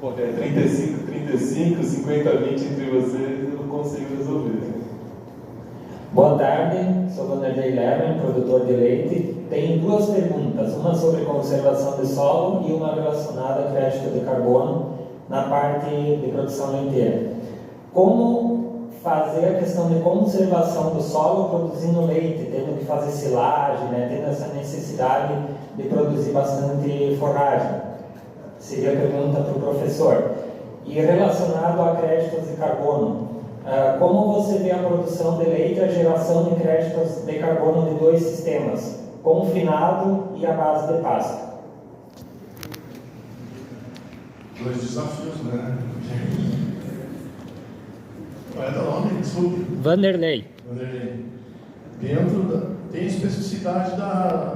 Bom, é 35, 35, 50, 20 entre vocês, eu consigo resolver. Boa tarde, sou Vanderlei Lerman, produtor de leite. Tenho duas perguntas, uma sobre conservação de solo e uma relacionada a crédito de carbono na parte de produção leiteira. Como fazer a questão de conservação do solo produzindo leite, tendo que fazer silagem, né, tendo essa necessidade de produzir bastante forragem? Seria a pergunta para o professor. E relacionado a créditos de carbono, como você vê a produção de leite e a geração de créditos de carbono de dois sistemas, confinado e a base de pasto? Dois desafios, né? Qual é o nome? Desculpe. Vanderlei. Tem especificidade da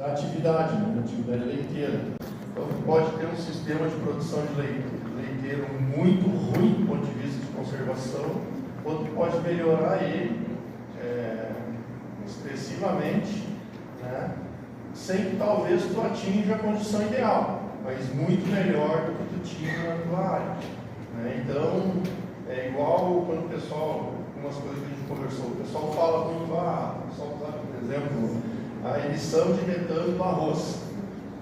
atividade, né? Da atividade leiteira. Então, pode ter um sistema de produção de leiteiro muito ruim do ponto de vista de conservação, ou pode melhorar ele expressivamente, né? Sem que talvez tu atinja a condição ideal, mas muito melhor do que tu tinha na tua área, né? Então, é igual quando o pessoal, algumas coisas que a gente conversou, o pessoal fala muito, o pessoal sabe, por exemplo, a emissão de metano do arroz.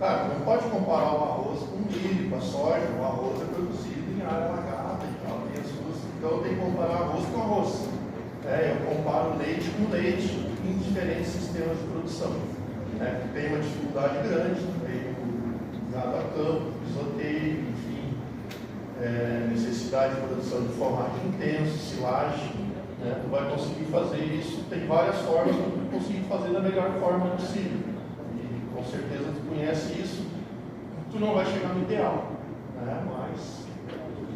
Cara, não pode comparar o arroz com o milho, com a soja. O arroz é produzido em área alagada e tal, tem as suas. Então tem que comparar arroz com arroz. Eu comparo leite com leite em diferentes sistemas de produção. Tem uma dificuldade grande, tem o gado a campo, pisoteio, enfim, necessidade de produção de forragem intensa, silagem. Tu vai conseguir fazer isso, tem várias formas para tu conseguir fazer da melhor forma possível. Com certeza tu conhece isso, tu não vai chegar no ideal, né? Mas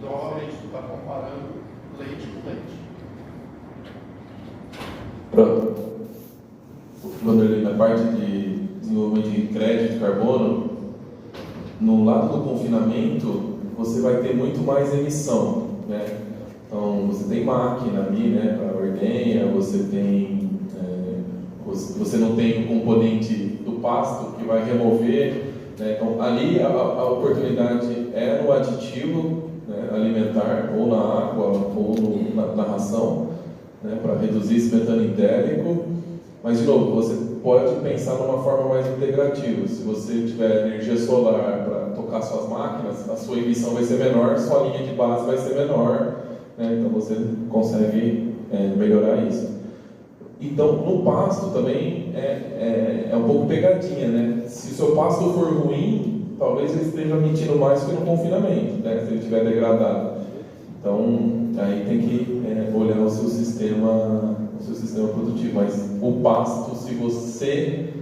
provavelmente tu está comparando leite com leite. Pronto. Vanderlei, na parte de desenvolvimento de crédito de carbono, no lado do confinamento, você vai ter muito mais emissão, né? Então, você tem máquina ali, né, para ordenha, você não tem o componente do pasto que vai remover, né? Então ali a oportunidade é no aditivo, né, alimentar, ou na água, ou na ração, né, para reduzir esse metano entérico. Mas de novo, você pode pensar numa forma mais integrativa. Se você tiver energia solar para tocar suas máquinas, a sua emissão vai ser menor, sua linha de base vai ser menor, né? Então você consegue melhorar isso. Então, no pasto também é um pouco pegadinha, né? Se o seu pasto for ruim, talvez ele esteja emitindo mais que no confinamento, né? Se ele estiver degradado. Então, aí tem que olhar o seu sistema produtivo. Mas o pasto, se você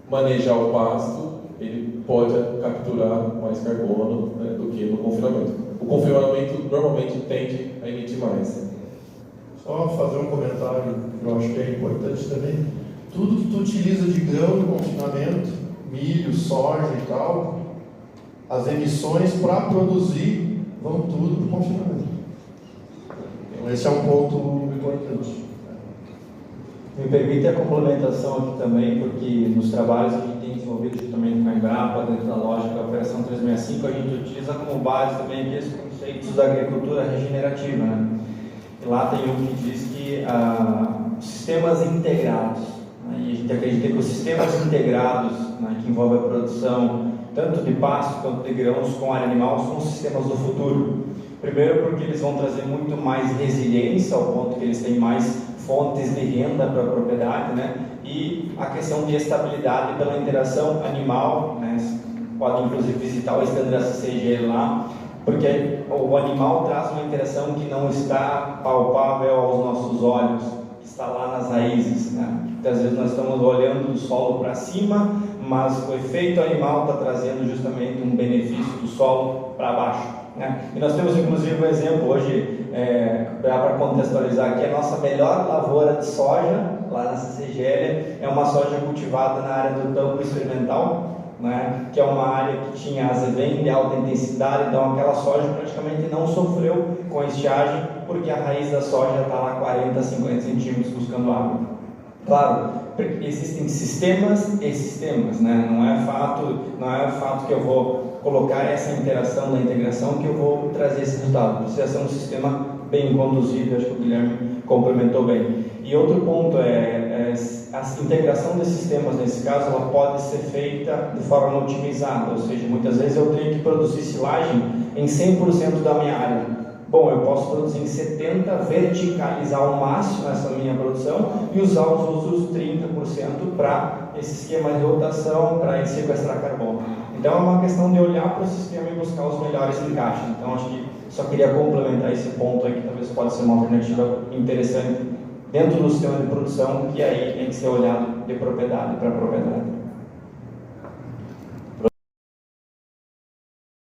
manejar o pasto, ele pode capturar mais carbono, né, do que no confinamento. O confinamento normalmente tende a emitir mais. Só fazer um comentário que eu acho que é importante também. Tudo que tu utiliza de grão no confinamento, milho, soja e tal, as emissões para produzir vão tudo para o confinamento. Então esse é um ponto importante. Me permite a complementação aqui também, porque nos trabalhos que a gente tem desenvolvido justamente com a Embrapa, dentro da lógica da Operação 365, a gente utiliza como base também aqueles conceitos da agricultura regenerativa, né? E lá tem um que diz que sistemas integrados, né? E a gente acredita que os sistemas integrados, né, que envolvem a produção tanto de pasto quanto de grãos com área animal, são os sistemas do futuro. Primeiro porque eles vão trazer muito mais resiliência, ao ponto que eles têm mais fontes de renda para a propriedade, né? E a questão de estabilidade pela interação animal, né? Pode inclusive visitar o stand da CCG lá, porque o animal traz uma interação que não está palpável aos nossos olhos, que está lá nas raízes, né? Muitas vezes nós estamos olhando do solo para cima, mas o efeito animal está trazendo justamente um benefício do solo para baixo, né? E nós temos inclusive um exemplo hoje, dá para contextualizar aqui, a nossa melhor lavoura de soja lá na CCGL é uma soja cultivada na área do Tampo Experimental, né, que é uma área que tinha azevém de alta intensidade, então aquela soja praticamente não sofreu com a estiagem, porque a raiz da soja está lá 40, 50 centímetros buscando água. Claro, existem sistemas e sistemas, né? Não é fato que eu vou colocar essa interação na integração que eu vou trazer esse resultado. Precisa ser um sistema bem conduzido, acho que o Guilherme complementou bem. E outro ponto a integração desses sistemas, nesse caso, ela pode ser feita de forma otimizada, ou seja, muitas vezes eu tenho que produzir silagem em 100% da minha área. Bom, eu posso produzir em 70%, verticalizar ao máximo essa minha produção e usar os outros 30% para esse esquema de rotação, para sequestrar carbono. Então é uma questão de olhar para o sistema e buscar os melhores encaixes. Então acho que só queria complementar esse ponto aí, que talvez pode ser uma alternativa interessante dentro do sistema de produção, que aí tem que ser olhado de propriedade para propriedade.